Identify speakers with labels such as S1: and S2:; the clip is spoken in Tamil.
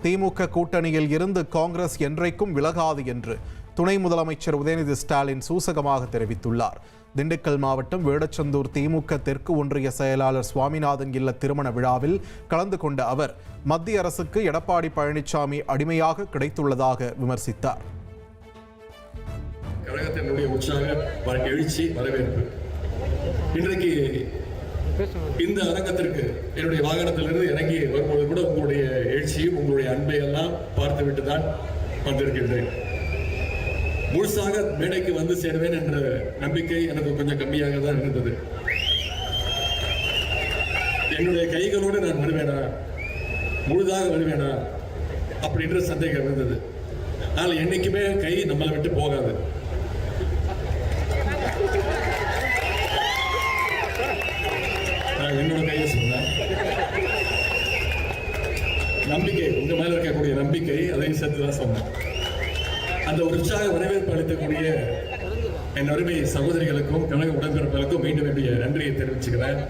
S1: திமுக கூட்டணியில் இருந்து காங்கிரஸ் என்றைக்கும் விலகாது என்று துணை முதலமைச்சர் உதயநிதி ஸ்டாலின் சூசகமாக தெரிவித்துள்ளார். திண்டுக்கல் மாவட்டம் வேடச்சந்தூர் திமுக தெற்கு ஒன்றிய செயலாளர் சுவாமிநாதன் இல்ல திருமண விழாவில் கலந்து கொண்ட அவர் மத்திய அரசுக்கு எடப்பாடி பழனிசாமி அடிமையாக கிடைத்துள்ளதாக விமர்சித்தார்.
S2: கழகத்தினுடைய உற்சாக எழுச்சி வரவேற்பு இன்றைக்கு இந்த அரங்கத்திற்கு என்னுடைய வாகனத்திலிருந்து இறங்கி வரும்போது கூட உங்களுடைய எழுச்சியும் உங்களுடைய அன்பை எல்லாம் பார்த்துவிட்டு தான் வந்திருக்கின்றேன். முழுசாக மேடைக்கு வந்து சேருவேன் என்ற நம்பிக்கை எனக்கு கொஞ்சம் கம்மியாக தான் இருந்தது. என்னுடைய கைகளோடு நான் வருவேனா, முழுதாக வருவேனா அப்படின்ற சந்தேகம் இருந்தது. ஆனால் என்னைக்குமே கை நம்மளை விட்டு போகாது. என்னோட கையை சொன்னேன், நம்பிக்கை உங்க மேல இருக்கக்கூடிய நம்பிக்கை, அதையும் சேர்த்து தான் சொன்னேன். அந்த உற்சாக வரவேற்பு அளிக்கக்கூடிய என் அருமை சகோதரிகளுக்கும் கழக உடன்பிறப்புகளுக்கும் மீண்டும் என்னுடைய நன்றியை தெரிவிச்சுக்கிறேன்.